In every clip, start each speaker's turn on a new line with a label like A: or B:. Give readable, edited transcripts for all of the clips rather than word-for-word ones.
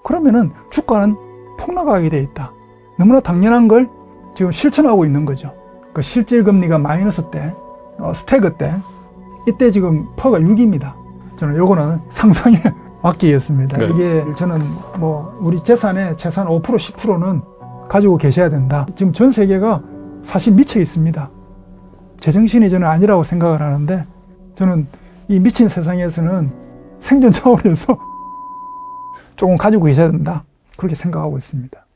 A: 그러면은 주가는 폭락하게 돼 있다. 너무나 당연한 걸 지금 실천하고 있는 거죠. 그 실질 금리가 마이너스 때, 스태그 때, 이때 지금 퍼가 6입니다. 저는 요거는 상상에 맡기겠습니다.
B: 네.
A: 이게 저는 뭐 우리 재산의 최소한 5% 10%는 가지고 계셔야 된다. 지금 전 세계가 사실 미쳐 있습니다. 제정신이 저는 아니라고 생각을 하는데, 저는 이 미친 세상에서는 생존 차원에서 조금 가지고 계셔야 된다. 그렇게 생각하고 있습니다.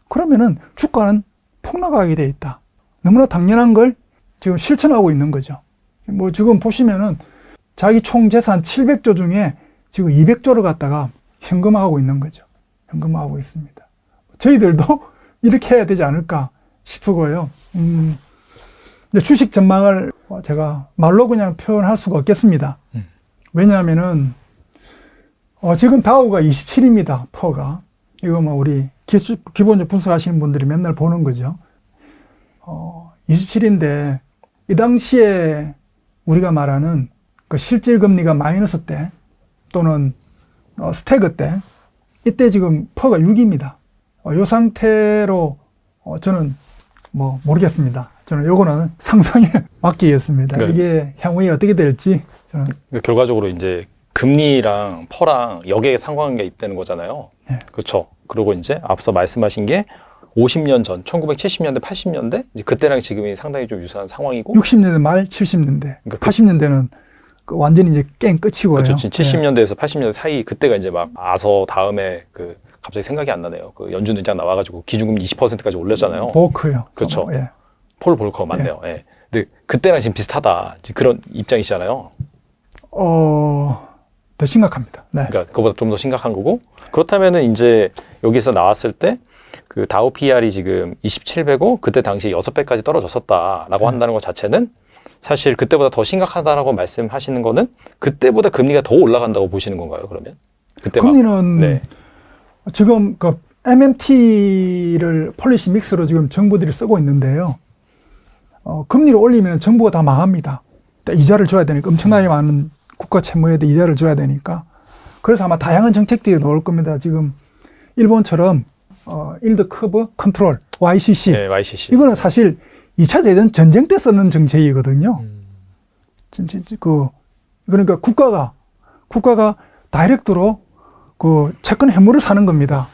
A: 그러면은 주가는 폭락하게 돼 있다. 너무나 당연한 걸 지금 실천하고 있는 거죠. 뭐 지금 보시면은 자기 총 재산 700조 중에 지금 200조를 갖다가 현금화하고 있는 거죠. 현금화하고 있습니다. 저희들도 이렇게 해야 되지 않을까 싶고요. 주식 전망을 제가 말로 그냥 표현할 수가 없겠습니다. 왜냐하면은 지금 다우가 27입니다. 퍼가. 이거 뭐 우리 기본적 분석하시는 분들이 맨날 보는 거죠. 27인데 이 당시에 우리가 말하는 그 실질 금리가 마이너스 때 또는 스태그 때, 이때 지금 퍼가 6입니다. 이 상태로 저는 뭐 모르겠습니다. 저는 요거는 상상에 맡기겠습니다.
B: 네.
A: 이게 향후에 어떻게 될지 저는.
B: 결과적으로 이제 금리랑 퍼랑 역의 상관관계가 있다는 거잖아요.
A: 네.
B: 그렇죠. 그리고 이제 앞서 말씀하신 게 50년 전, 1970년대, 80년대 이제 그때랑 지금이 상당히 좀 유사한 상황이고,
A: 60년대 말 70년대,
B: 그러니까
A: 80년대는 완전히 이제 게임 끝이고요.
B: 그렇죠. 70년대에서 80년대 사이 그때가 이제 막 아서 다음에 그 갑자기 생각이 안 나네요. 그 연준 의장 나와가지고 기준금리 20%까지 올렸잖아요.
A: 보크요.
B: 그렇죠.
A: 예.
B: 폴 볼커 맞네요. 예. 근데 그때랑 지금 비슷하다. 지금 그런 입장이시잖아요.
A: 더 심각합니다. 네.
B: 그러니까 그거보다 좀 더 심각한 거고, 그렇다면은 이제 여기서 나왔을 때 그 다우 PR이 지금 27배고 그때 당시에 6배까지 떨어졌었다라고 한다는 것 자체는 사실 그때보다 더 심각하다라고 말씀하시는 거는 그때보다 금리가 더 올라간다고 보시는 건가요, 그러면? 그때
A: 금리는
B: 네.
A: 지금 그 MMT를 폴리시 믹스로 지금 정부들이 쓰고 있는데요. 금리를 올리면 정부가 다 망합니다. 이자를 줘야 되니까, 엄청나게 많은 국가 채무에 대해 이자를 줘야 되니까. 그래서 아마 다양한 정책들이 나올 겁니다. 지금 일본처럼 일드 커브 컨트롤, YCC.
B: 네, YCC.
A: 이거는 사실 2차 대전 전쟁 때 쓰는 정책이거든요. 그러니까 국가가 다이렉트로 그 채권 해물을 사는 겁니다.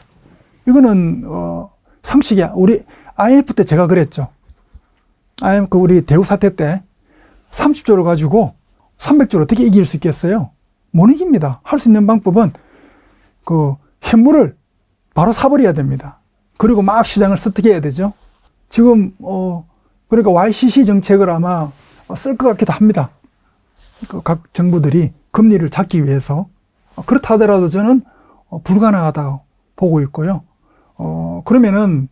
A: 이거는 상식이야. 우리 IMF 때 제가 그랬죠. IMF 우리 대우 사태 때 30조를 가지고 300조를 어떻게 이길 수 있겠어요? 못 이깁니다. 할 수 있는 방법은 그 현물을 바로 사버려야 됩니다. 그리고 막 시장을 스틱해야 되죠. 지금 그러니까 YCC 정책을 아마 쓸 것 같기도 합니다. 각 정부들이 금리를 잡기 위해서. 그렇다 하더라도 저는 불가능하다고 보고 있고요. 그러면은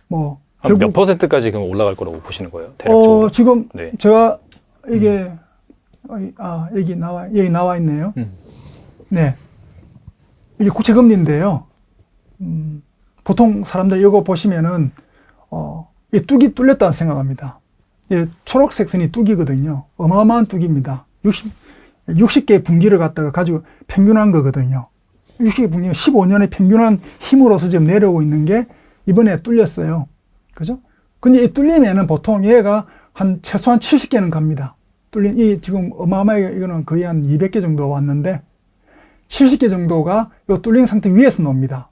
A: 뭐
B: 몇 %까지 그럼 올라갈 거라고 보시는 거예요? 대략적으로.
A: 지금
B: 네.
A: 제가 이게 여기 나와 있네요. 네. 이게 국채금리인데요. 보통 사람들 이거 보시면은 이 뚝이 뚫렸다고 생각합니다. 이 초록색 선이 뚝이거든요. 어마어마한 뚝입니다. 60개의 분기를 갖다가 가지고 평균한 거거든요. 60개 분기는 15년의 평균한 힘으로서 지금 내려오고 있는 게 이번에 뚫렸어요. 그죠? 근데 이 뚫리면은 보통 얘가 최소한 70개는 갑니다. 이 지금 어마어마하게 이거는 거의 한 200개 정도 왔는데 70개 정도가 이 뚫린 상태 위에서 놉니다.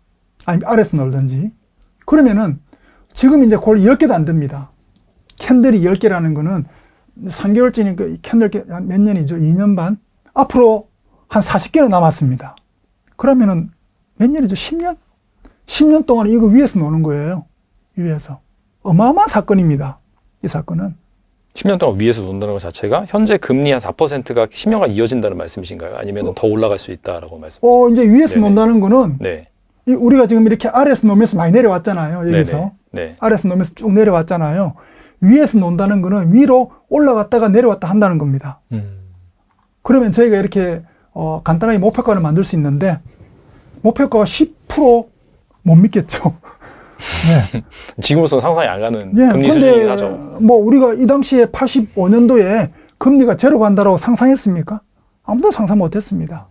A: 아니 아래에서 놀든지. 그러면은 지금 이제 골 10개도 안 됩니다. 캔들이 10개라는 거는 3개월째니까 캔들 몇 년이죠? 2년 반? 앞으로 한 40개는 남았습니다. 그러면은 몇 년이죠? 10년? 10년 동안 이거 위에서 노는 거예요. 위에서. 어마어마한 사건입니다. 이 사건은.
B: 10년 동안 위에서 논다는 것 자체가 현재 금리 한 4%가 10년간 이어진다는 말씀이신가요? 아니면 더 올라갈 수 있다라고 말씀?
A: 이제 위에서
B: 네네.
A: 논다는 거는
B: 네.
A: 우리가 지금 이렇게 아래에서 놓으면서 많이 내려왔잖아요. 여기서.
B: 네.
A: 아래에서 놓으면서 쭉 내려왔잖아요. 위에서 논다는 거는 위로 올라갔다가 내려왔다 한다는 겁니다. 그러면 저희가 이렇게 간단하게 목표가를 만들 수 있는데 목표가가 10% 못 믿겠죠. 네.
B: 지금으로서는 상상이 안 가는
A: 네,
B: 금리 수준이긴 하죠.
A: 뭐 우리가 이 당시에 85년도에 금리가 제로 간다라고 상상했습니까? 아무도 상상 못했습니다.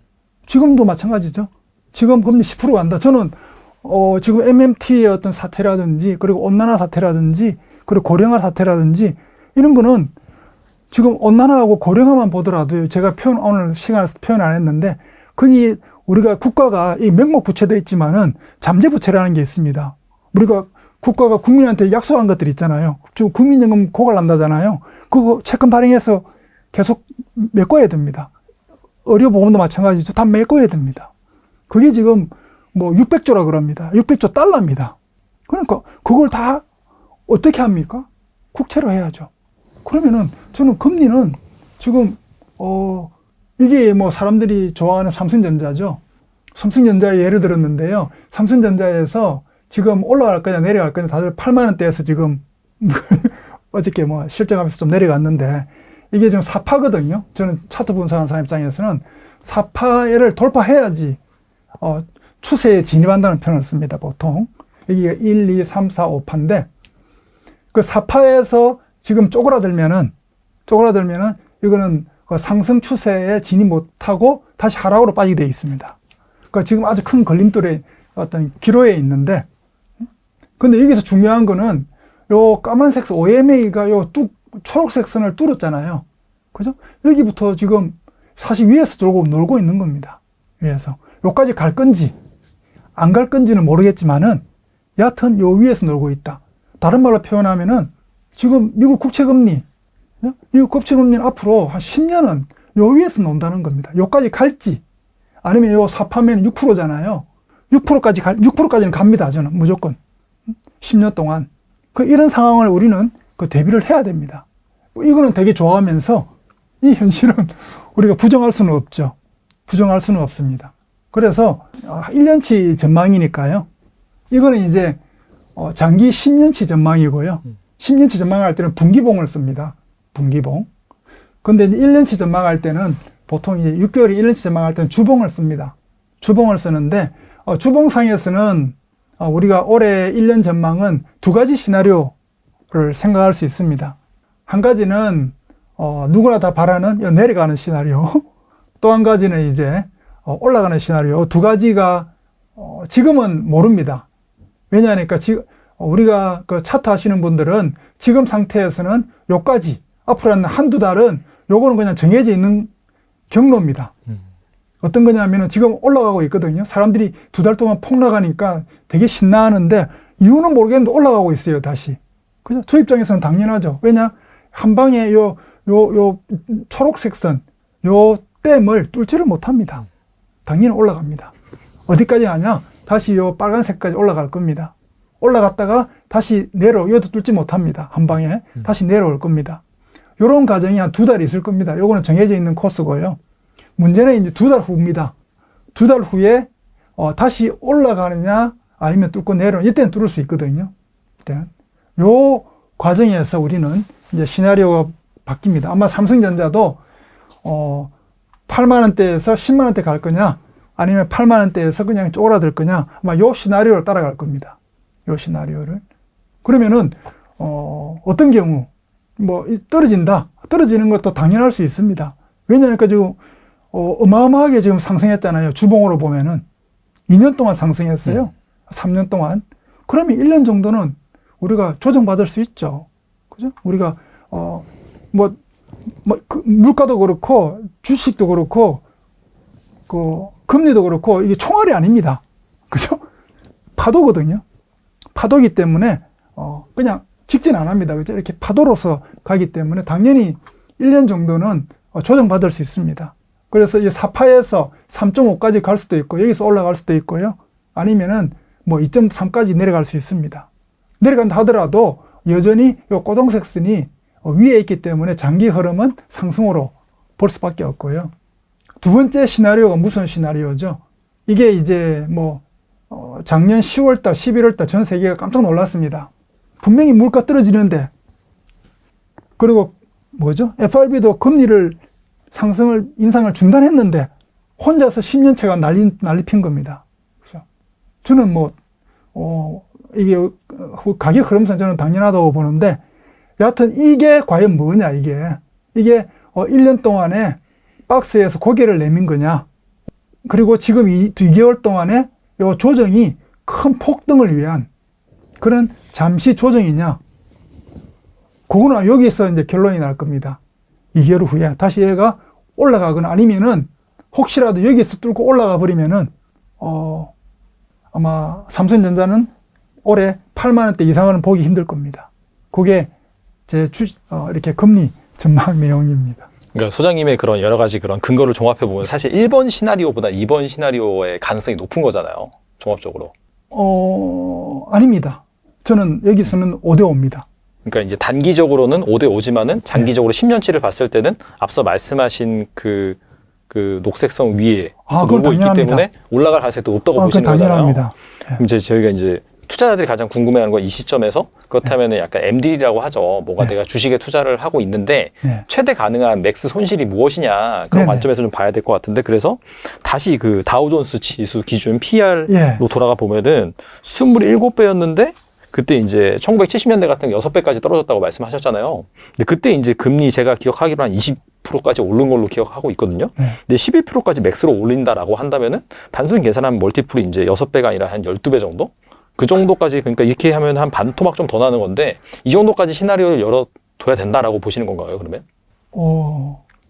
A: 지금도 마찬가지죠. 지금 금리 10% 간다. 저는 지금 MMT의 어떤 사태라든지 그리고 온난화 사태라든지 그리고 고령화 사태라든지 이런 거는 지금 온난화하고 고령화만 보더라도 제가 오늘 시간을 표현 안 했는데 거기 우리가 국가가 이 명목 부채돼 있지만은 잠재 부채라는 게 있습니다. 우리가 국가가 국민한테 약속한 것들 있잖아요. 즉 국민연금 고갈한다잖아요. 그거 채권 발행해서 계속 메꿔야 됩니다. 의료보험도 마찬가지죠. 다 메꿔야 됩니다. 그게 지금 뭐 600조라 그럽니다. 600조 달러입니다. 그러니까 그걸 다 어떻게 합니까? 국채로 해야죠. 그러면은 저는 금리는 지금 이게 뭐 사람들이 좋아하는 삼성전자죠. 삼성전자에 예를 들었는데요. 삼성전자에서 지금 올라갈 거냐 내려갈 거냐 다들 8만 원대에서 지금 어저께 뭐 실적하면서 좀 내려갔는데 이게 지금 4파거든요. 저는 차트 분석하는 사람 입장에서는 4파를 돌파해야지 추세에 진입한다는 표현을 씁니다. 보통 이게 1, 2, 3, 4, 5파인데 그 4파에서 지금 쪼그라들면은 이거는 상승 추세에 진입 못하고 다시 하락으로 빠지게 되어 있습니다. 그러니까 지금 아주 큰 걸림돌에 어떤 기로에 있는데, 근데 여기서 중요한 거는 요 까만색 OMA가 요 초록색 선을 뚫었잖아요. 그죠? 여기부터 지금 사실 위에서 놀고 있는 겁니다. 위에서. 요까지 갈 건지 안 갈 건지는 모르겠지만은 여하튼 요 위에서 놀고 있다. 다른 말로 표현하면은 지금 미국 국채금리는 앞으로 한 10년은 요 위에서 논다는 겁니다. 요까지 갈지 아니면 요 4파면 6%잖아요. 6%까지는 갑니다. 저는 무조건 10년 동안 이런 상황을 우리는 대비를 해야 됩니다. 이거는 되게 좋아하면서 이 현실은 우리가 부정할 수는 없죠. 부정할 수는 없습니다. 그래서 1년치 전망이니까요. 이거는 이제 장기 10년치 전망이고요. 10년치 전망할 때는 분기봉을 씁니다. 분기봉. 근데 이제 1년치 전망할 때는 보통 이제 6개월에 1년치 전망할 때는 주봉을 씁니다. 주봉을 쓰는데 주봉상에서는 우리가 올해 1년 전망은 두 가지 시나리오를 생각할 수 있습니다. 한 가지는 누구나 다 바라는 내려가는 시나리오. 또 한 가지는 이제 올라가는 시나리오. 두 가지가 지금은 모릅니다. 왜냐하니까 우리가 그 차트 하시는 분들은 지금 상태에서는 요까지 앞으로 한 한두 달은 요거는 그냥 정해져 있는 경로입니다. 어떤 거냐면은 지금 올라가고 있거든요. 사람들이 두 달 동안 폭락하니까 되게 신나하는데 이유는 모르겠는데 올라가고 있어요, 다시. 그죠? 저 입장에서는 당연하죠. 왜냐? 한 방에 요 초록색 선, 요 댐을 뚫지를 못합니다. 당연히 올라갑니다. 어디까지 가냐? 다시 요 빨간색까지 올라갈 겁니다. 올라갔다가 다시 이것도 뚫지 못합니다. 한 방에. 다시 내려올 겁니다. 요런 과정이 한 두 달 있을 겁니다. 요거는 정해져 있는 코스고요. 문제는 이제 두 달 후입니다. 두 달 후에 다시 올라가느냐 아니면 뚫고 내려오느냐. 이때는 뚫을 수 있거든요. 이때는. 요 과정에서 우리는 이제 시나리오가 바뀝니다. 아마 삼성전자도 8만 원대에서 10만 원대 갈 거냐 아니면 8만 원대에서 그냥 쪼그라들 거냐 아마 요 시나리오를 따라갈 겁니다. 요 시나리오를. 그러면은 어떤 경우 떨어지는 것도 당연할 수 있습니다. 왜냐하면 지금 어마어마하게 지금 상승했잖아요. 주봉으로 보면은 2년 동안 상승했어요. 3년 동안. 그러면 1년 정도는 우리가 조정받을 수 있죠. 그죠? 우리가 물가도 그렇고 주식도 그렇고 금리도 그렇고 이게 총알이 아닙니다. 그죠? 파도거든요. 파도기 때문에 그냥 직진 안 합니다. 그죠? 이렇게 파도로서 가기 때문에 당연히 1년 정도는 조정받을 수 있습니다. 그래서 이 4파에서 3.5까지 갈 수도 있고 여기서 올라갈 수도 있고요. 아니면은 2.3까지 내려갈 수 있습니다. 내려간다 하더라도 여전히 이 꼬동색 선이 위에 있기 때문에 장기 흐름은 상승으로 볼 수밖에 없고요. 두 번째 시나리오가 무슨 시나리오죠? 이게 이제 작년 10월달, 11월달 전 세계가 깜짝 놀랐습니다. 분명히 물가 떨어지는데, 그리고 FRB도 금리를 인상을 중단했는데 혼자서 10년채가 난리 핀 겁니다. 저는 뭐, 이게 가격 흐름상 저는 당연하다고 보는데, 여하튼 이게 과연 뭐냐, 이게 1년 동안에 박스에서 고개를 내민 거냐, 그리고 지금 이 2개월 동안에 요 조정이 큰 폭등을 위한 그런 잠시 조정이냐, 그거는 여기서 이제 결론이 날 겁니다. 2개월 후에 다시 얘가 올라가거나 아니면은 혹시라도 여기서 뚫고 올라가 버리면은 아마 삼성전자는 올해 8만 원대 이상은 보기 힘들 겁니다. 그게 제 이렇게 금리 전망 내용입니다.
B: 그러니까 소장님의 그런 여러 가지 그런 근거를 종합해 보면 사실 1번 시나리오보다 2번 시나리오의 가능성이 높은 거잖아요. 종합적으로.
A: 아닙니다. 저는 여기서는 5대5입니다.
B: 그러니까 이제 단기적으로는 5대5지만은 장기적으로 10년치를 봤을 때는 앞서 말씀하신 그 녹색성 위에 놀고 있기 때문에 올라갈 가능성이 높다고 보시는 거잖아요.
A: 당연합니다.
B: 그럼 이제 저희가 이제 투자자들이 가장 궁금해하는 건 이 시점에서 그렇다면 약간 MD라고 하죠. 뭐가 내가 주식에 투자를 하고 있는데 최대 가능한 맥스 손실이 무엇이냐 그런 관점에서 좀 봐야 될 것 같은데 그래서 다시 그 다우존스 지수 기준 PR로 돌아가 보면은 27배였는데 그때 이제 1970년대 같은 6배까지 떨어졌다고 말씀하셨잖아요. 근데 그때 이제 금리 제가 기억하기로 한 20%까지 오른 걸로 기억하고 있거든요. 근데 11%까지 맥스로 올린다라고 한다면은 단순히 계산하면 멀티플이 이제 6배가 아니라 한 12배 정도? 그 정도까지, 그러니까 이렇게 하면 한 반 토막 좀 더 나는 건데 이 정도까지 시나리오를 열어둬야 된다라고 보시는 건가요, 그러면?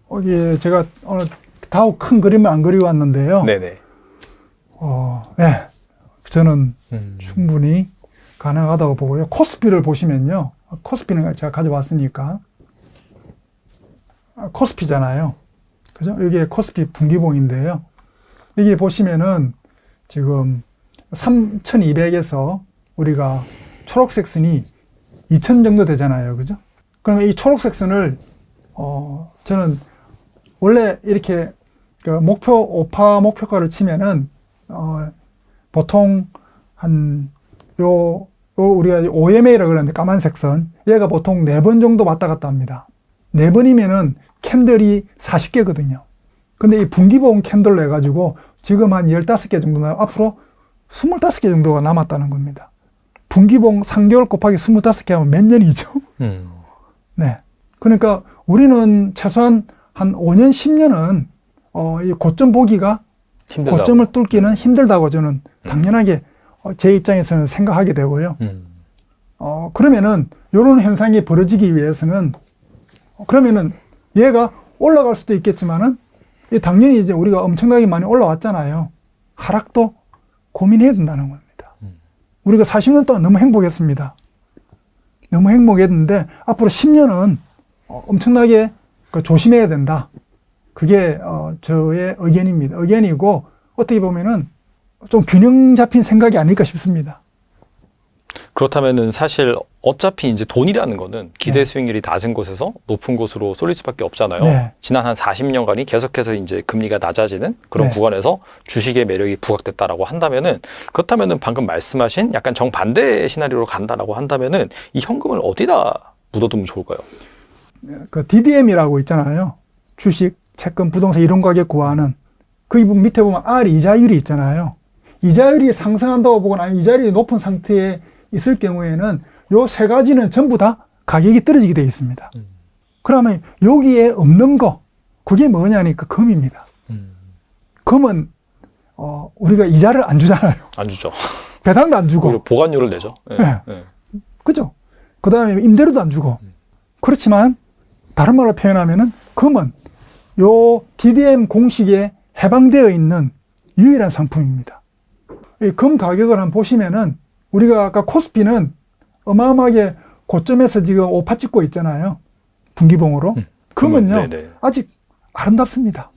A: 여기 제가 오늘 다우 큰 그림을 안 그려왔는데요.
B: 네네.
A: 네. 저는 충분히 가능하다고 보고요. 코스피를 보시면요. 코스피는 제가 가져왔으니까. 코스피잖아요. 그죠? 이게 코스피 분기봉인데요. 여기 보시면은 지금 3,200에서 우리가 초록색 선이 2,000 정도 되잖아요. 그죠? 그러면 이 초록색 선을, 저는 원래 이렇게 그 오파 목표가를 치면은, 보통 우리가 OMA라고 그러는데 까만색 선, 얘가 보통 4번 정도 왔다 갔다 합니다. 4번이면은 캔들이 40개거든요. 근데 이 분기봉 캔들로 해가지고 지금 한 15개 정도 나요. 앞으로 25개 정도가 남았다는 겁니다. 분기봉 3개월 곱하기 25개 하면 몇 년이죠? 네. 그러니까 우리는 최소한 한 5년, 10년은, 이 고점 보기가, 힘들다고. 고점을 뚫기는 힘들다고 저는 당연하게 제 입장에서는 생각하게 되고요. 그러면은, 요런 현상이 벌어지기 위해서는, 그러면은 얘가 올라갈 수도 있겠지만은, 당연히 이제 우리가 엄청나게 많이 올라왔잖아요. 하락도 고민해야 된다는 겁니다. 우리가 40년 동안 너무 행복했습니다. 너무 행복했는데 앞으로 10년은 엄청나게 조심해야 된다. 그게 저의 의견입니다. 의견이고 어떻게 보면은 좀 균형 잡힌 생각이 아닐까 싶습니다.
B: 그렇다면은 사실 어차피 이제 돈이라는 거는 기대 수익률이 낮은 곳에서 높은 곳으로 쏠릴 수밖에 없잖아요. 지난 한 40년간이 계속해서 이제 금리가 낮아지는 그런 구간에서 주식의 매력이 부각됐다라고 한다면은 그렇다면은 방금 말씀하신 약간 정반대 시나리오로 간다라고 한다면은 이 현금을 어디다 묻어두면 좋을까요?
A: 그 DDM이라고 있잖아요. 주식, 채권, 부동산 이런 가격 구하는 그 밑에 보면 R 이자율이 있잖아요. 이자율이 상승한다고 보거나 아니면 이자율이 높은 상태에 있을 경우에는 요 세 가지는 전부 다 가격이 떨어지게 되어 있습니다. 그러면 여기에 없는 거, 그게 뭐냐니까 금입니다. 금은 우리가 이자를 안 주잖아요.
B: 안 주죠.
A: 배당도 안 주고
B: 보관료를 내죠.
A: 그죠? 그 다음에 임대료도 안 주고. 그렇지만 다른 말로 표현하면은 금은 요 DDM 공식에 해방되어 있는 유일한 상품입니다. 이 금 가격을 한번 보시면은 우리가 아까 코스피는 어마어마하게 고점에서 지금 오파 찍고 있잖아요. 분기봉으로. 금은요, 아직 아름답습니다.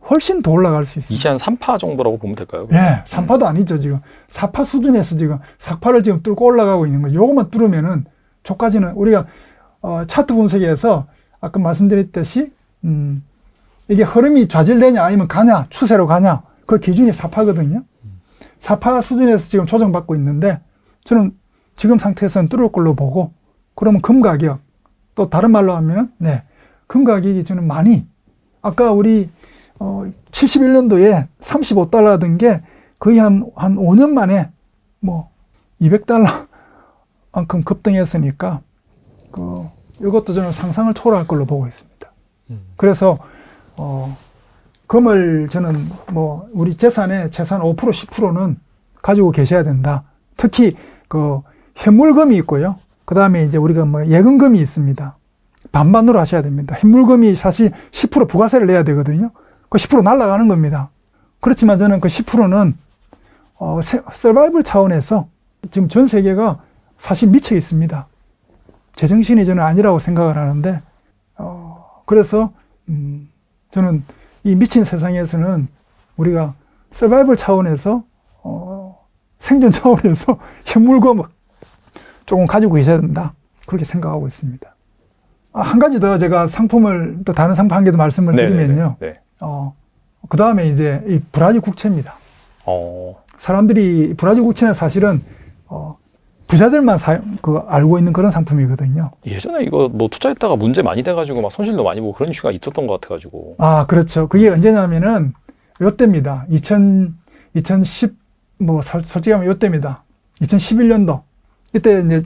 A: 훨씬 더 올라갈 수 있습니다.
B: 이제 한 3파 정도라고 보면 될까요?
A: 예, 3파도 아니죠, 지금. 4파 수준에서 지금 4파를 지금 뚫고 올라가고 있는 거예요. 요것만 뚫으면은, 저까지는 우리가, 차트 분석에서 아까 말씀드렸듯이, 이게 흐름이 좌질되냐, 아니면 가냐, 추세로 가냐, 그 기준이 4파거든요. 4파 수준에서 지금 조정받고 있는데, 저는 지금 상태에서는 뚫을 걸로 보고, 그러면 금 가격, 또 다른 말로 하면, 금 가격이 저는 많이, 아까 우리, 71년도에 35달러던 게 거의 한 5년 만에 뭐 200달러만큼 급등했으니까 이것도 저는 상상을 초월할 걸로 보고 있습니다. 그래서 금을 저는 뭐 우리 재산의 최소한 5% 10%는 가지고 계셔야 된다. 특히 그 현물금이 있고요. 그 다음에 이제 우리가 뭐 예금금이 있습니다. 반반으로 하셔야 됩니다. 현물금이 사실 10% 부가세를 내야 되거든요. 그 10% 날아가는 겁니다. 그렇지만 저는 그 10%는 서바이벌 차원에서 지금 전 세계가 사실 미쳐 있습니다. 제정신이 저는 아니라고 생각을 하는데, 그래서 저는 이 미친 세상에서는 우리가 서바이벌 차원에서 생존 차원에서 현물금을 조금 가지고 계셔야 된다. 그렇게 생각하고 있습니다. 한 가지 더 제가 상품을 또 다른 상품 한 개 더 말씀을 드리면요.
B: 네.
A: 그 다음에 이제 이 브라질 국채입니다. 사람들이 브라질 국채는 사실은 부자들만 알고 있는 그런 상품이거든요.
B: 예전에 이거 뭐 투자했다가 문제 많이 돼가지고 막 손실도 많이 보고 그런 이슈가 있었던 것 같아가지고.
A: 아, 그렇죠. 그게 언제냐면은 요때입니다. 2010 뭐 솔직히 하면 요때입니다. 2011년도 이때 이제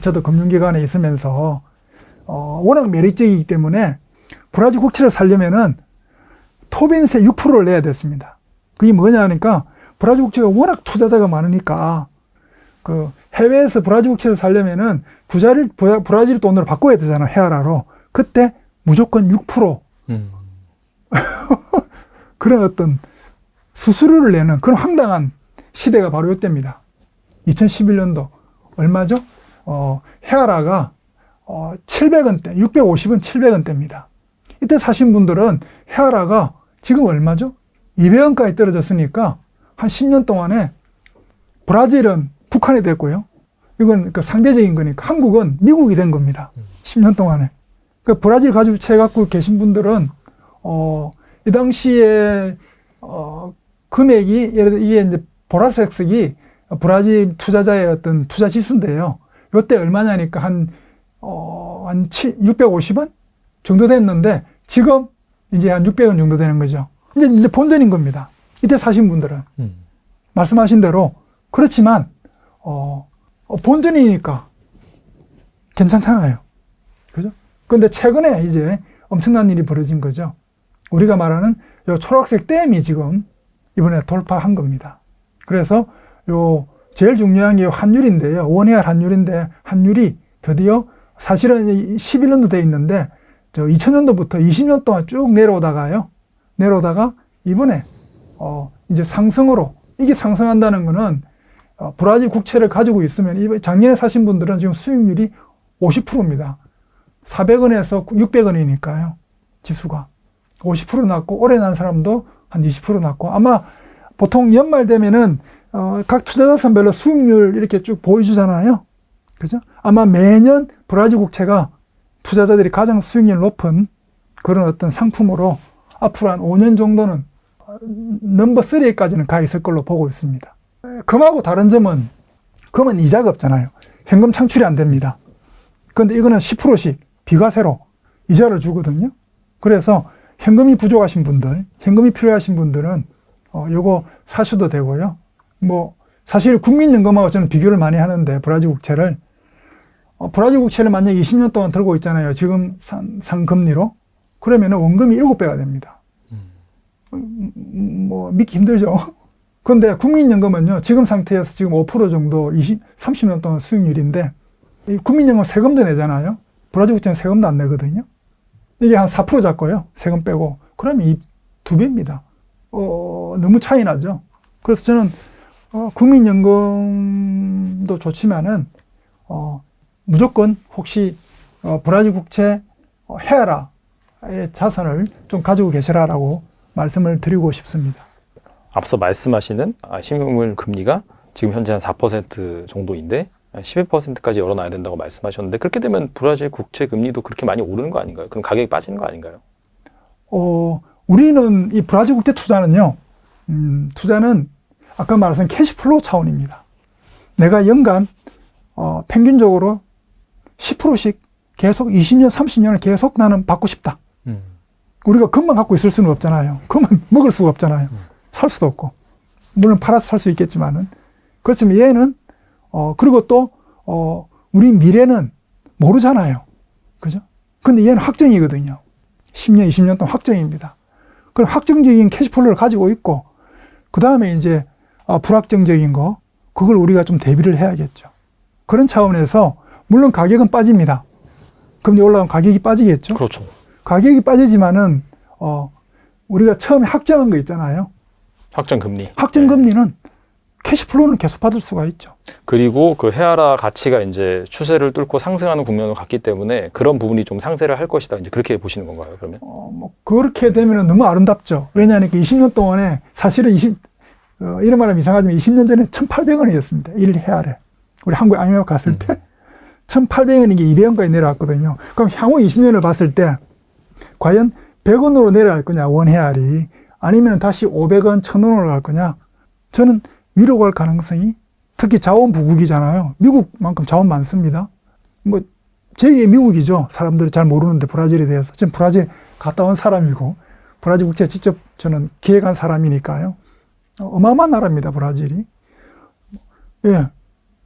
A: 저도 금융기관에 있으면서 워낙 매력적이기 때문에 브라질 국채를 사려면은 토빈세 6%를 내야 됐습니다. 그게 뭐냐 하니까 브라질 국채가 워낙 투자자가 많으니까 그 해외에서 브라질 국채를 사려면은 브라질 돈으로 바꿔야 되잖아요. 헤아라로. 그때 무조건 6% 그런 어떤 수수료를 내는 그런 황당한 시대가 바로 이때입니다. 2011년도 얼마죠? 헤아라가 700원대, 650원, 700원대입니다. 이때 사신 분들은 헤아라가 지금 얼마죠? 200원까지 떨어졌으니까 한 10년 동안에 브라질은 북한이 됐고요. 이건 그 상대적인 거니까 한국은 미국이 된 겁니다. 10년 동안에. 그 브라질 가지고 채 갖고 계신 분들은 이 당시에 금액이 예를 들어 이게 이제 보라색이 브라질 투자자의 어떤 투자 지수인데요. 이때 얼마냐니까 한 650원 정도 됐는데 지금 이제 한 600원 정도 되는 거죠. 이제 본전인 겁니다. 이때 사신 분들은 말씀하신 대로 그렇지만 본전이니까 괜찮잖아요. 그죠? 그런데 최근에 이제 엄청난 일이 벌어진 거죠. 우리가 말하는 요 초록색 댐이 지금 이번에 돌파한 겁니다. 그래서 요 제일 중요한 게 환율인데요. 원화할 환율인데 환율이 드디어 사실은 11년도 돼 있는데 2000년도부터 20년 동안 쭉 내려오다가 이번에 이제 상승으로 이게 상승한다는 거는 브라질 국채를 가지고 있으면 작년에 사신 분들은 지금 수익률이 50%입니다. 400원에서 600원이니까요. 지수가 50% 났고 올해 난 사람도 한 20% 났고 아마 보통 연말 되면은 각 투자자산별로 수익률 이렇게 쭉 보여주잖아요. 그죠? 아마 매년 브라질 국채가 투자자들이 가장 수익률 높은 그런 어떤 상품으로 앞으로 한 5년 정도는 넘버 3까지는 가 있을 걸로 보고 있습니다. 금하고 다른 점은 금은 이자가 없잖아요. 현금 창출이 안 됩니다. 그런데 이거는 10%씩 비과세로 이자를 주거든요. 그래서 현금이 부족하신 분들, 현금이 필요하신 분들은 요거 사셔도 되고요. 뭐 사실 국민연금하고 저는 비교를 많이 하는데 브라질 국채를 만약에 20년 동안 들고 있잖아요. 지금 상금리로. 그러면은 원금이 7배가 됩니다. 뭐 믿기 힘들죠. 그런데 국민연금은요. 지금 상태에서 지금 5% 정도 30년 동안 수익률인데 이 국민연금 세금도 내잖아요. 브라질 국채는 세금도 안 내거든요. 이게 한 4% 잡고요. 세금 빼고. 그러면 이 2배입니다. 너무 차이 나죠. 그래서 저는 국민연금도 좋지만은 무조건 혹시 브라질 국채 헤아라의 자산을 좀 가지고 계시라라고 말씀을 드리고 싶습니다.
B: 앞서 말씀하시는 신용물 금리가 지금 현재 한 4% 정도인데 11%까지 열어놔야 된다고 말씀하셨는데 그렇게 되면 브라질 국채 금리도 그렇게 많이 오르는 거 아닌가요? 그럼 가격이 빠지는 거 아닌가요?
A: 우리는 이 브라질 국채 투자는요. 투자는 아까 말한 캐시플로우 차원입니다. 내가 연간 평균적으로 10%씩 계속 20년, 30년을 계속 나는 받고 싶다. 우리가 금만 갖고 있을 수는 없잖아요. 금은 먹을 수가 없잖아요. 살 수도 없고. 물론 팔아서 살 수 있겠지만은. 그렇지만 얘는, 그리고 또, 우리 미래는 모르잖아요. 그죠? 근데 얘는 확정이거든요. 10년, 20년 동안 확정입니다. 그럼 확정적인 캐시플로우를 가지고 있고, 그 다음에 이제, 불확정적인 거, 그걸 우리가 좀 대비를 해야겠죠. 그런 차원에서, 물론 가격은 빠집니다. 금리 올라가면 가격이 빠지겠죠.
B: 그렇죠.
A: 가격이 빠지지만은, 우리가 처음에 확정한 거 있잖아요.
B: 확정 금리.
A: 확정 금리는 캐시플로우는 계속 받을 수가 있죠.
B: 그리고 그 헤아라 가치가 이제 추세를 뚫고 상승하는 국면으로 갔기 때문에 그런 부분이 좀 상쇄를 할 것이다. 이제 그렇게 보시는 건가요, 그러면?
A: 뭐 그렇게 되면 너무 아름답죠. 왜냐하면 20년 동안에 사실은 이런 말하면 이상하지만 20년 전에 1,800원이었습니다. 1 헤아래. 우리 한국 IMF 갔을 때 1,800원인 게 200원까지 내려왔거든요. 그럼 향후 20년을 봤을 때 과연 100원으로 내려갈 거냐, 원 헤아리. 아니면 다시 500원, 1,000원으로 갈 거냐. 저는 위로 갈 가능성이, 특히 자원 부국이잖아요. 미국만큼 자원 많습니다. 뭐 제2의 미국이죠. 사람들이 잘 모르는데 브라질에 대해서. 지금 브라질 갔다 온 사람이고 브라질 국제 직접 저는 기획한 사람이니까요. 어마어마한 나라입니다, 브라질이. 예,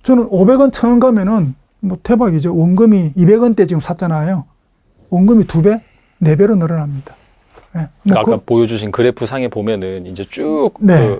A: 저는 500원, 1,000원 가면은 뭐 대박이죠. 원금이 200원대 지금 샀잖아요. 원금이 2배, 4배로 늘어납니다. 예,
B: 그러니까 아까 보여주신 그래프 상에 보면은 이제 쭉
A: 네.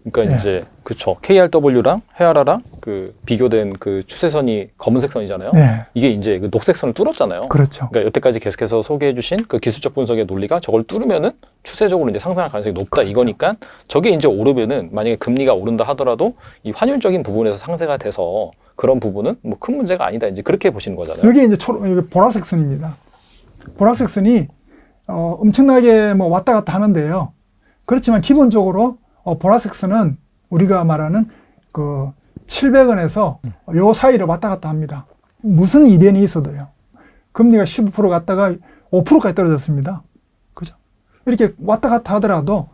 B: 그러니까
A: 네.
B: 이제 그쵸, KRW랑 헤아라랑 그 비교된 그 추세선이 검은색 선이잖아요.
A: 네,
B: 이게 이제 그 녹색 선을 뚫었잖아요.
A: 그렇죠.
B: 그러니까 여태까지 계속해서 소개해주신 그 기술적 분석의 논리가 저걸 뚫으면은 추세적으로 이제 상승할 가능성이 높다,
A: 그렇죠.
B: 이거니까 저게 이제 오르면은 만약에 금리가 오른다 하더라도 이 환율적인 부분에서 상쇄가 돼서 그런 부분은 뭐 큰 문제가 아니다, 이제 그렇게 보시는 거잖아요.
A: 여기 이제 여기 보라색 선입니다. 보라색 선이 엄청나게 뭐 왔다 갔다 하는데요. 그렇지만 기본적으로 보라색 선은 우리가 말하는 그 700원에서 요 사이를 왔다 갔다 합니다. 무슨 이변이 있어도요. 금리가 15% 갔다가 5%까지 떨어졌습니다. 그죠? 이렇게 왔다 갔다 하더라도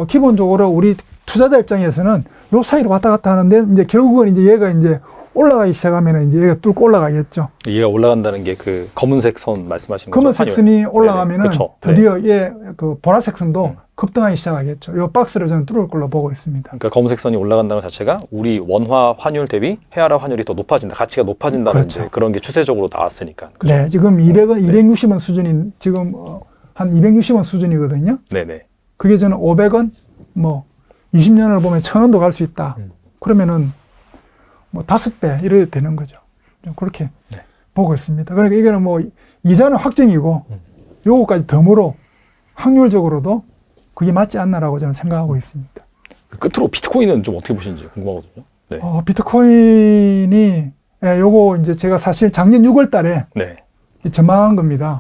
A: 기본적으로 우리 투자자 입장에서는 요 사이를 왔다 갔다 하는데 이제 결국은 이제 얘가 이제 올라가기 시작하면 이제 얘가 뚫고 올라가겠죠.
B: 얘가 올라간다는 게 그 검은색 선 말씀하신 거죠?
A: 검은색 선이 올라가면은
B: 그쵸.
A: 드디어 얘 그 보라색 선도 급등하기 시작하겠죠. 요 박스를 저는 뚫을 걸로 보고 있습니다.
B: 그러니까 검은색 선이 올라간다는 것 자체가 우리 원화 환율 대비 헤아라 환율이 더 높아진다, 가치가 높아진다는
A: 그렇죠.
B: 이제 그런 게 추세적으로 나왔으니까.
A: 네, 지금 200원, 260원 수준인 지금 한 260원 수준이거든요.
B: 네네.
A: 그게 저는 500원, 뭐 20년을 보면 1,000원도 갈 수 있다. 그러면은 뭐 5배 이래 되는 거죠. 그렇게
B: 네.
A: 보고 있습니다. 그러니까 이거는 뭐 이자는 확정이고 요거까지 덤으로 확률적으로도 그게 맞지 않나라고 저는 생각하고 있습니다.
B: 그 끝으로 비트코인은 좀 어떻게 보시는지 궁금하거든요. 네.
A: 비트코인이 요거 이제 제가 사실 작년 6월 달에
B: 네.
A: 전망한 겁니다.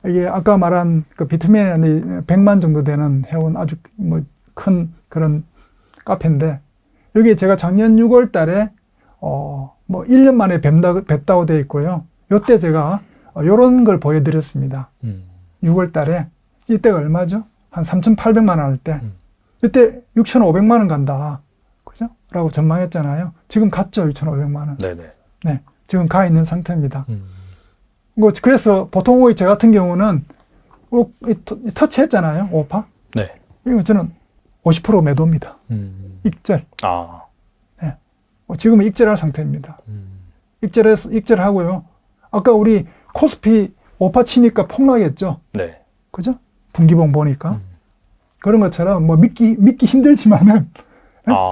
A: 이게 아까 말한 그 비트맨이 100만 정도 되는 해온 아주 뭐 큰 그런 카페인데 여기 제가 작년 6월 달에 뭐 1년 만에 뵙다고 되어 있고요. 요때 제가 요런 걸 보여드렸습니다. 6월 달에 이때가 얼마죠? 한 3,800만 원 할 때. 이때 6,500만 원 간다. 그죠? 라고 전망했잖아요. 지금 갔죠, 6,500만 원.
B: 네네.
A: 네. 지금 가 있는 상태입니다. 그래서 보통 저 같은 경우는 터치했잖아요, 5파.
B: 네.
A: 이거 저는 50% 매도입니다. 익절.
B: 아.
A: 네. 지금은 익절할 상태입니다. 익절하고요. 아까 우리 코스피 5파 치니까 폭락했죠.
B: 네.
A: 그죠? 분기봉 보니까. 그런 것처럼 뭐 믿기 힘들지만은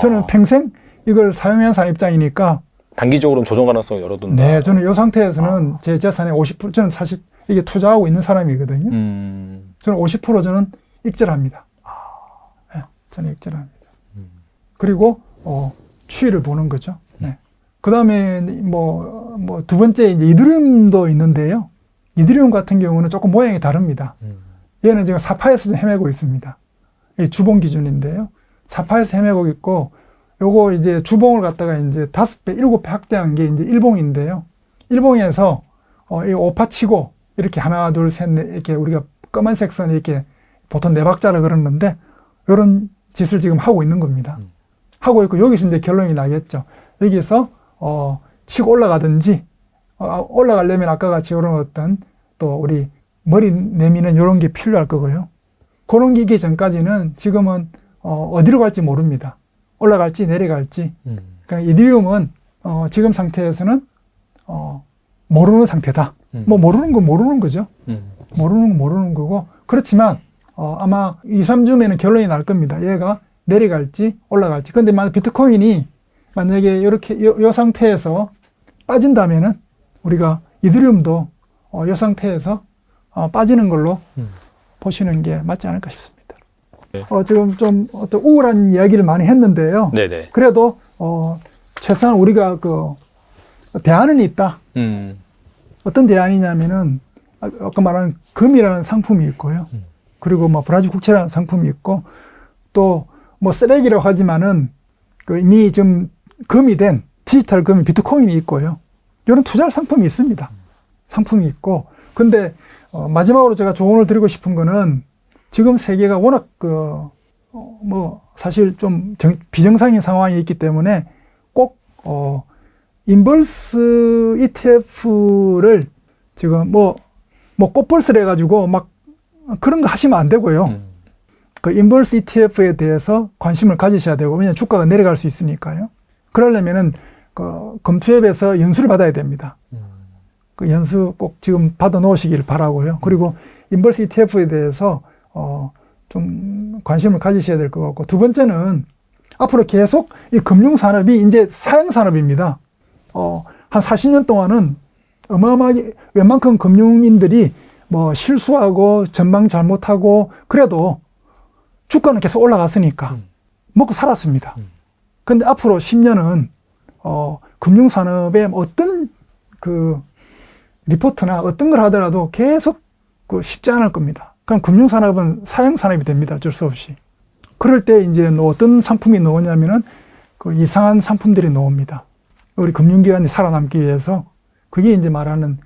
A: 저는 평생 이걸 사용한 사람 입장이니까
B: 단기적으로는 조정 가능성을 열어둔다.
A: 네, 저는 이 상태에서는 제 재산의 50%, 저는 사실 이게 투자하고 있는 사람이거든요. 저는 50% 저는 익절합니다. 네, 저는 익절합니다. 그리고 추이를 보는 거죠. 네. 그 다음에 뭐 두 번째 이제 이더리움도 있는데요. 이더리움 같은 경우는 조금 모양이 다릅니다. 얘는 지금 사파에서 헤매고 있습니다. 이 주봉 기준인데요. 사파에서 헤매고 있고, 요거 이제 주봉을 갖다가 이제 5배, 7배 확대한 게 이제 일봉인데요. 일봉에서 이 5파 치고 이렇게 하나, 둘, 셋, 넷 이렇게 우리가 검은색 선 이렇게 보통 4박자를 그렸는데 이런 짓을 지금 하고 있는 겁니다. 하고 있고 여기서 이제 결론이 나겠죠. 여기서 치고 올라가든지 올라가려면 아까 같이 이런 어떤 또 우리 머리 내미는 이런 게 필요할 거고요. 그런 게 있기 전까지는 지금은 어디로 갈지 모릅니다. 올라갈지 내려갈지. 그러니까 이더리움은 지금 상태에서는 모르는 상태다. 뭐 모르는 건 모르는 거죠. 모르는 건 모르는 거고. 그렇지만 아마 2, 3주면은 결론이 날 겁니다. 얘가 내려갈지 올라갈지. 근데 만약 비트코인이 만약에 이렇게 요 상태에서 빠진다면은 우리가 이더리움도 이 상태에서 빠지는 걸로 보시는 게 맞지 않을까 싶습니다.
B: 네.
A: 지금 좀 어떤 우울한 이야기를 많이 했는데요.
B: 네네.
A: 그래도 최소한 우리가 그 대안은 있다. 어떤 대안이냐면은 아까 말한 금이라는 상품이 있고요. 그리고 뭐 브라질 국채라는 상품이 있고 또 뭐 쓰레기라고 하지만은 그 이미 좀 금이 된 디지털 금이 비트코인이 있고요. 이런 투자할 상품이 있습니다. 상품이 있고. 근데 마지막으로 제가 조언을 드리고 싶은 거는 지금 세계가 워낙 뭐 사실 좀 비정상인 상황이 있기 때문에 꼭 인버스 ETF를 지금 뭐 꽃벌스를 해가지고 막 그런 거 하시면 안 되고요. 그 인버스 ETF에 대해서 관심을 가지셔야 되고, 왜냐하면 주가가 내려갈 수 있으니까요. 그러려면은 그 검투앱에서 연수를 받아야 됩니다. 그 연수 꼭 지금 받아 놓으시길 바라고요. 그리고 인버스 ETF에 대해서 좀 관심을 가지셔야 될 것 같고, 두 번째는 앞으로 계속 이 금융산업이 이제 사양산업입니다. 한 40년 동안은 어마어마하게 웬만큼 금융인들이 뭐 실수하고 전망 잘못하고 그래도 주가는 계속 올라갔으니까 먹고 살았습니다. 근데 앞으로 10년은 금융산업에 어떤 그 리포트나 어떤 걸 하더라도 계속 쉽지 않을 겁니다. 그럼 금융산업은 사양산업이 됩니다. 어쩔 수 없이. 그럴 때 이제 어떤 상품이 나오냐면은 그 이상한 상품들이 나옵니다. 우리 금융기관이 살아남기 위해서. 그게 이제 말하는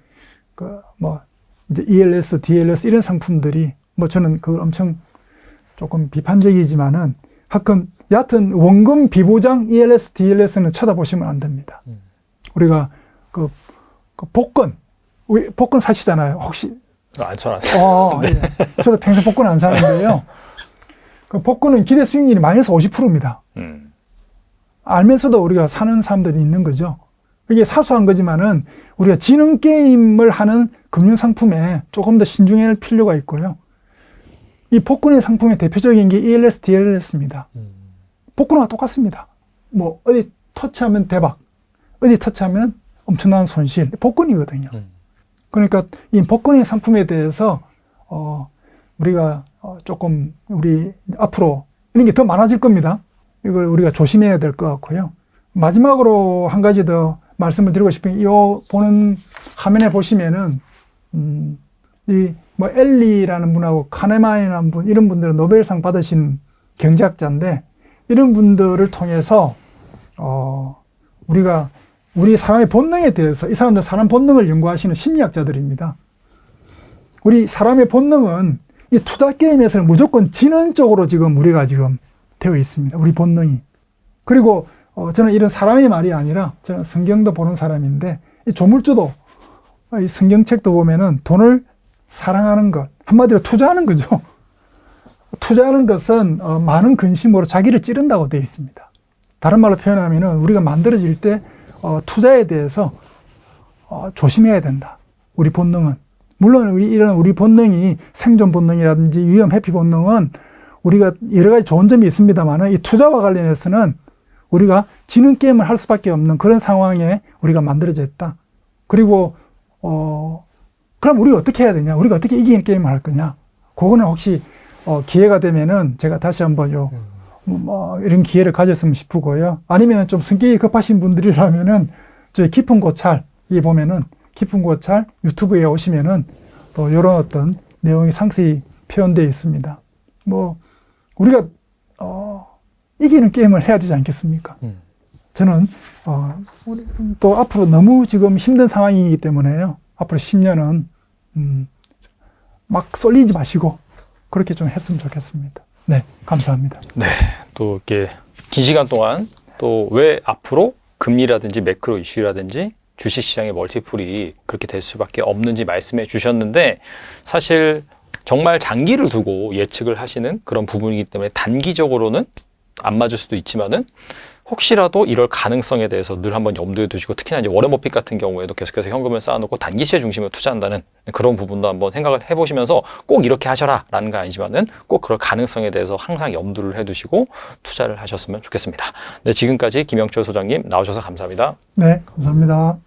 A: 이제 ELS, DLS 이런 상품들이 저는 그걸 엄청 조금 비판적이지만은 여하튼 원금 비보장 ELS, DLS는 쳐다보시면 안 됩니다. 우리가 그 복권 사시잖아요. 혹시
B: 안 쳐놨어요.
A: 네. 예. 저도 평생 복권 안 사는데요. 그 복권은 기대 수익률이 마이너스 50%입니다. 알면서도 우리가 사는 사람들이 있는 거죠. 이게 사소한 거지만은 우리가 지능 게임을 하는 금융 상품에 조금 더 신중해야 할 필요가 있고요. 이 복권의 상품의 대표적인 게 ELS, DLS입니다. 복권과 똑같습니다. 뭐 어디 터치하면 대박, 어디 터치하면 엄청난 손실. 복권이거든요. 그러니까 이 복권의 상품에 대해서 우리가 조금 우리 앞으로 이런 게 더 많아질 겁니다. 이걸 우리가 조심해야 될 것 같고요. 마지막으로 한 가지 더 말씀을 드리고 싶은 게, 이 보는 화면에 보시면은 이 뭐 엘리라는 분하고 카네만이라는 분, 이런 분들은 노벨상 받으신 경제학자인데, 이런 분들을 통해서 우리가 우리 사람의 본능에 대해서, 이 사람들 사람 본능을 연구하시는 심리학자들입니다. 우리 사람의 본능은 이 투자 게임에서는 무조건 지는 쪽으로 지금 우리가 지금 되어 있습니다. 우리 본능이. 그리고 저는 이런 사람의 말이 아니라, 저는 성경도 보는 사람인데, 이 조물주도 이 성경책도 보면은 돈을 사랑하는 것, 한마디로 투자하는 거죠. 투자하는 것은 많은 근심으로 자기를 찌른다고 되어 있습니다. 다른 말로 표현하면은 우리가 만들어질 때 투자에 대해서 조심해야 된다. 우리 본능은. 물론 이런 우리 본능이 생존 본능이라든지 위험 회피 본능은 우리가 여러 가지 좋은 점이 있습니다만, 이 투자와 관련해서는 우리가 지는 게임을 할 수밖에 없는 그런 상황에 우리가 만들어졌다. 그리고 그럼 우리가 어떻게 해야 되냐? 우리가 어떻게 이기는 게임을 할 거냐? 그거는 혹시 기회가 되면은 제가 다시 한번 이런 기회를 가졌으면 싶고요. 아니면 좀 성격이 급하신 분들이라면은 저희 깊은 고찰, 이 보면은 깊은 고찰 유튜브에 오시면은 또 이런 어떤 내용이 상세히 표현되어 있습니다. 뭐 우리가 이기는 게임을 해야 되지 않겠습니까? 저는 우리 또 앞으로 너무 지금 힘든 상황이기 때문에요. 앞으로 10년은 막 쏠리지 마시고 그렇게 좀 했으면 좋겠습니다. 네, 감사합니다.
B: 네, 또 이렇게 긴 시간 동안 또 왜 앞으로 금리라든지 매크로 이슈라든지 주식시장의 멀티플이 그렇게 될 수밖에 없는지 말씀해 주셨는데, 사실 정말 장기를 두고 예측을 하시는 그런 부분이기 때문에 단기적으로는 안 맞을 수도 있지만은 혹시라도 이럴 가능성에 대해서 늘 한번 염두에 두시고, 특히나 이제 워렌 버핏 같은 경우에도 계속해서 현금을 쌓아놓고 단기 시세 중심으로 투자한다는 그런 부분도 한번 생각을 해보시면서 꼭 이렇게 하셔라 라는 건 아니지만은 꼭 그럴 가능성에 대해서 항상 염두를 해두시고 투자를 하셨으면 좋겠습니다. 네, 지금까지 김영철 소장님 나오셔서 감사합니다.
A: 네, 감사합니다.